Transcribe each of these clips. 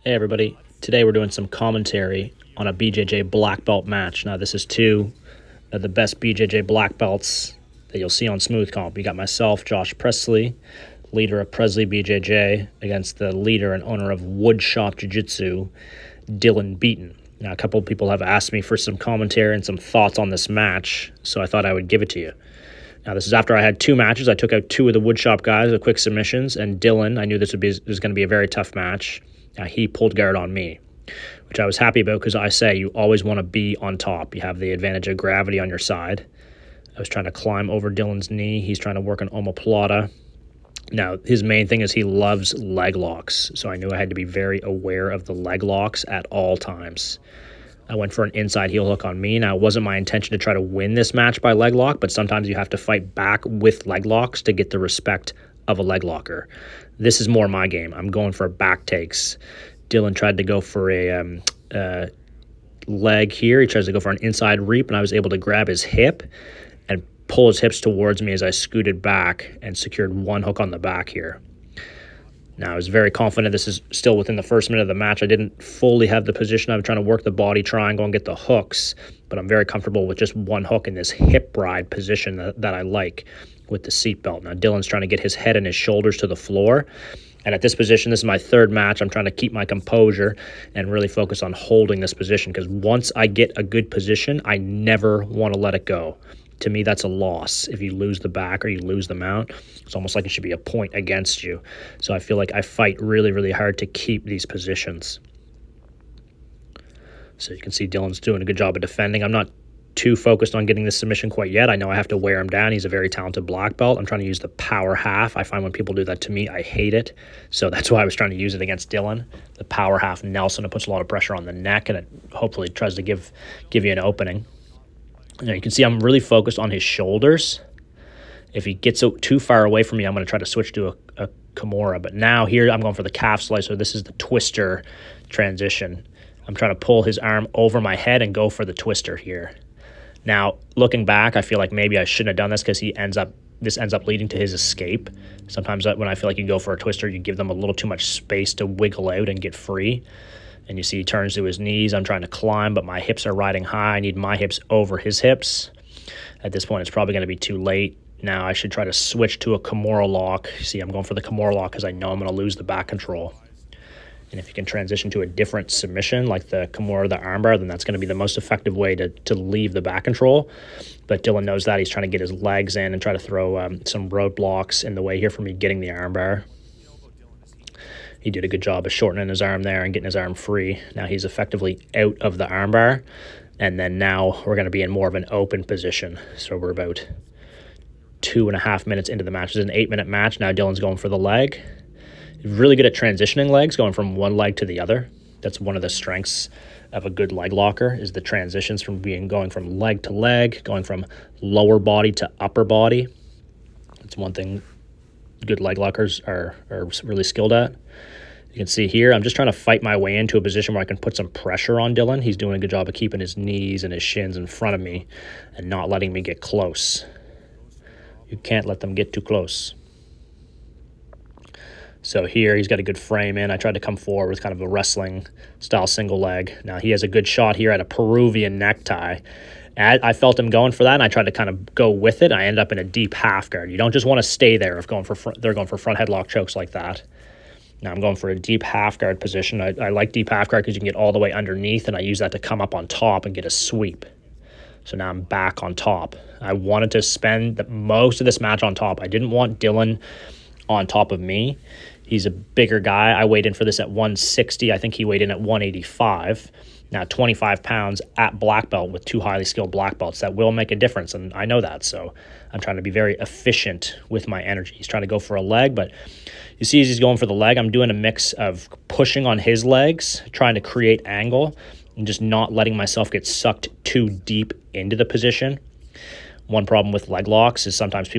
Hey everybody, today we're doing some commentary on a BJJ black belt match. Now this is two of the best BJJ black belts that you'll see on Smooth Comp. You got myself, Josh Presley, leader of Presley BJJ, against the leader and owner of Woodshop Jiu-Jitsu, Dylan Beaton. Now a couple of people have asked me for some commentary and some thoughts on this match, so I thought I would give it to you. Now, this is after I had two matches. I took out two of the Woodshop guys with quick submissions, and Dylan, I knew this was going to be a very tough match. Now, he pulled guard on me, which I was happy about because I say you always want to be on top. You have the advantage of gravity on your side. I was trying to climb over Dylan's knee. He's trying to work an omoplata. Now, his main thing is he loves leg locks, so I knew I had to be very aware of the leg locks at all times. I went for an inside heel hook on me. Now, it wasn't my intention to try to win this match by leg lock, but sometimes you have to fight back with leg locks to get the respect of a leg locker. This is more my game. I'm going for back takes. Dylan tried to go for a leg here. He tries to go for an inside reap, and I was able to grab his hip and pull his hips towards me as I scooted back and secured one hook on the back here. Now, I was very confident this is still within the first minute of the match. I didn't fully have the position. I was trying to work the body triangle and get the hooks, but I'm very comfortable with just one hook in this hip ride position that I like with the seatbelt. Now, Dylan's trying to get his head and his shoulders to the floor. And at this position, this is my third match. I'm trying to keep my composure and really focus on holding this position because once I get a good position, I never want to let it go. To me, that's a loss. If you lose the back or you lose the mount, it's almost like it should be a point against you. So I feel like I fight really, really hard to keep these positions. So you can see Dylan's doing a good job of defending. I'm not too focused on getting this submission quite yet. I know I have to wear him down. He's a very talented black belt. I'm trying to use the power half. I find when people do that to me, I hate it. So that's why I was trying to use it against Dylan. The power half Nelson, it puts a lot of pressure on the neck, and it hopefully tries to give you an opening. Now you can see I'm really focused on his shoulders. If he gets too far away from me, I'm going to try to switch to a Kimura. But now here I'm going for the calf slicer. This is the twister transition. I'm trying to pull his arm over my head and go for the twister here. Now, looking back, I feel like maybe I shouldn't have done this because this ends up leading to his escape. Sometimes when I feel like you go for a twister, you give them a little too much space to wiggle out and get free. And you see he turns to his knees. I'm trying to climb, but my hips are riding high. I need my hips over his hips. At this point, it's probably going to be too late. Now I should try to switch to a Kimura lock. See, I'm going for the Kimura lock because I know I'm going to lose the back control. And if you can transition to a different submission, like the Kimura, the armbar, then that's going to be the most effective way to leave the back control. But Dylan knows that. He's trying to get his legs in and try to throw some roadblocks in the way here for me getting the armbar. He did a good job of shortening his arm there and getting his arm free. Now he's effectively out of the armbar. And then now we're going to be in more of an open position. So we're about 2.5 minutes into the match. It's an 8-minute match. Now Dylan's going for the leg. Really good at transitioning legs, going from one leg to the other. That's one of the strengths of a good leg locker, is the transitions from going from leg to leg, going from lower body to upper body. It's one thing good leg lockers are really skilled at. You can see here, I'm just trying to fight my way into a position where I can put some pressure on Dylan. He's doing a good job of keeping his knees and his shins in front of me and not letting me get close. You can't let them get too close. So here, he's got a good frame in. I tried to come forward with kind of a wrestling style single leg. Now he has a good shot here at a Peruvian necktie. I felt him going for that, and I tried to kind of go with it. I end up in a deep half guard. You don't just want to stay there if they're going for front headlock chokes like that. Now I'm going for a deep half guard position. I like deep half guard because you can get all the way underneath, and I use that to come up on top and get a sweep. So now I'm back on top. I wanted to spend most of this match on top. I didn't want Dylan on top of me. He's a bigger guy. I weighed in for this at 160. I think he weighed in at 185. Now, 25 pounds at black belt with two highly skilled black belts, that will make a difference, and I know that. So I'm trying to be very efficient with my energy. He's trying to go for a leg, but you see as he's going for the leg, I'm doing a mix of pushing on his legs, trying to create angle, and just not letting myself get sucked too deep into the position. One problem with leg locks is sometimes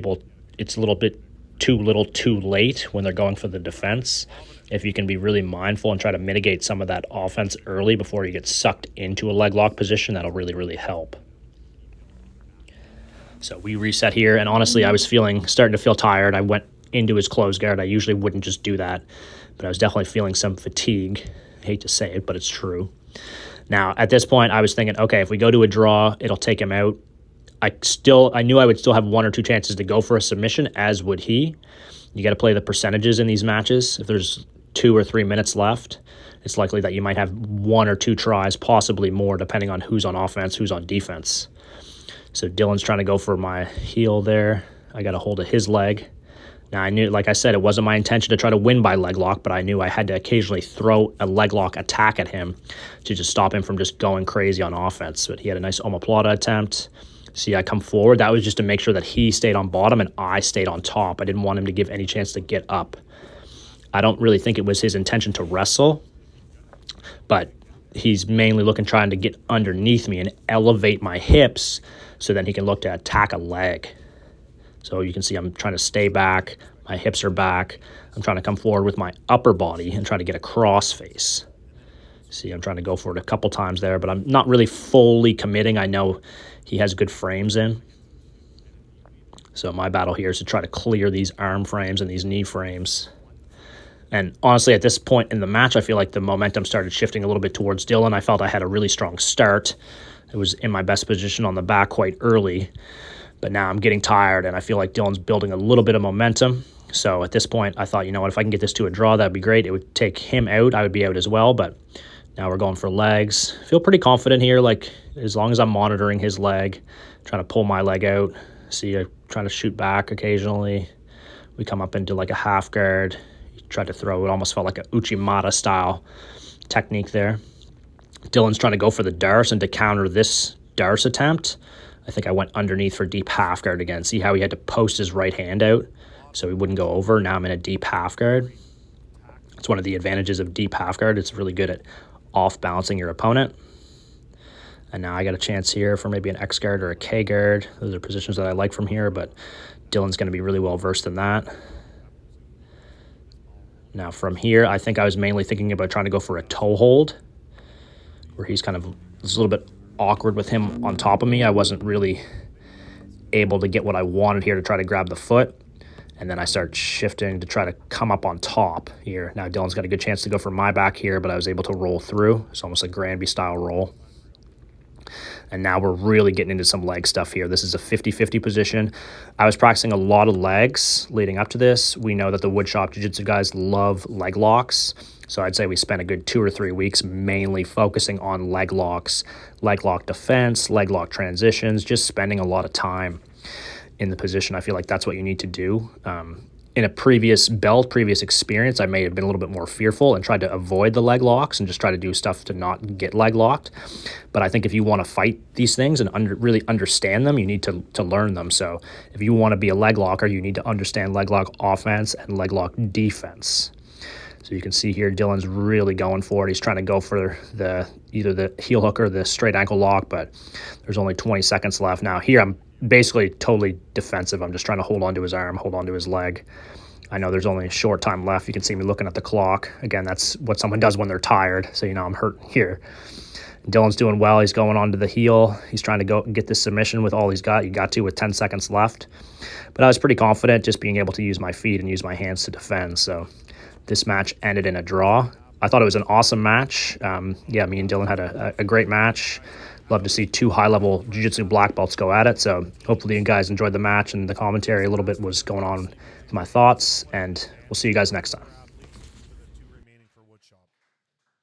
it's a little bit too little too late when they're going for the defense. If you can be really mindful and try to mitigate some of that offense early before you get sucked into a leg lock position, that'll really, really help. So we reset here, and honestly, I was starting to feel tired. I went into his closed guard. I usually wouldn't just do that, but I was definitely feeling some fatigue. I hate to say it, but it's true. Now, at this point, I was thinking, okay, if we go to a draw, it'll take him out. I knew I would still have 1 or 2 chances to go for a submission, as would he. You got to play the percentages in these matches. If there's 2 or 3 minutes left, it's likely that you might have 1 or 2 tries, possibly more, depending on who's on offense, who's on defense. So Dylan's trying to go for my heel there. I got a hold of his leg. Now, I knew, like I said, it wasn't my intention to try to win by leg lock, but I knew I had to occasionally throw a leg lock attack at him to just stop him from just going crazy on offense. But he had a nice omoplata attempt. See, I come forward. That was just to make sure that he stayed on bottom and I stayed on top. I didn't want him to give any chance to get up. I don't really think it was his intention to wrestle, but he's mainly trying to get underneath me and elevate my hips so then he can look to attack a leg. So you can see I'm trying to stay back. My hips are back. I'm trying to come forward with my upper body and try to get a cross face. See, I'm trying to go for it a couple times there, but I'm not really fully committing. I know he has good frames in. So my battle here is to try to clear these arm frames and these knee frames. And honestly, at this point in the match, I feel like the momentum started shifting a little bit towards Dylan. I felt I had a really strong start. It was in my best position on the back quite early. But now I'm getting tired, and I feel like Dylan's building a little bit of momentum. So at this point, I thought, you know what, if I can get this to a draw, that'd be great. It would take him out. I would be out as well, but now we're going for legs. Feel pretty confident here, like as long as I'm monitoring his leg, trying to pull my leg out. See, I'm trying to shoot back occasionally. We come up into like a half guard. He tried to throw it, almost felt like a Uchimata style technique there. Dylan's trying to go for the darce, and to counter this darce attempt, I think I went underneath for deep half guard again. See how he had to post his right hand out so he wouldn't go over? Now I'm in a deep half guard. It's one of the advantages of deep half guard. It's really good at off-balancing your opponent. And now I got a chance here for maybe an X guard or a K guard. Those are positions that I like from here, but Dylan's going to be really well-versed in that. Now from here, I think I was mainly thinking about trying to go for a toe hold, where he's kind of it's a little bit awkward with him on top of me. I wasn't really able to get what I wanted here to try to grab the foot. And then I start shifting to try to come up on top here. Now Dylan's got a good chance to go for my back here, but I was able to roll through. It's almost a Granby style roll. And now we're really getting into some leg stuff here. This is a 50-50 position. I was practicing a lot of legs leading up to this. We know that the woodshop jiu-jitsu guys love leg locks. So I'd say we spent a good 2 or 3 weeks mainly focusing on leg locks, leg lock defense, leg lock transitions, just spending a lot of time in the position. I feel like that's what you need to do. In a previous experience, I may have been a little bit more fearful and tried to avoid the leg locks and just try to do stuff to not get leg locked. But I think if you want to fight these things and really understand them, you need to learn them. So if you want to be a leg locker, you need to understand leg lock offense and leg lock defense. So you can see here, Dylan's really going for it. He's trying to go for either the heel hook or the straight ankle lock, but there's only 20 seconds left. Now here, I'm basically totally defensive. I'm just trying to hold onto his arm, hold onto his leg. I know there's only a short time left. You can see me looking at the clock. Again, that's what someone does when they're tired. So, I'm hurt here. Dylan's doing well. He's going onto the heel. He's trying to go get this submission with all he's got. You got to with 10 seconds left. But I was pretty confident just being able to use my feet and use my hands to defend. So this match ended in a draw. I thought it was an awesome match. Me and Dylan had a great match. Love to see 2 high-level jiu-jitsu black belts go at it. So hopefully you guys enjoyed the match, and the commentary a little bit was going on with my thoughts. And we'll see you guys next time.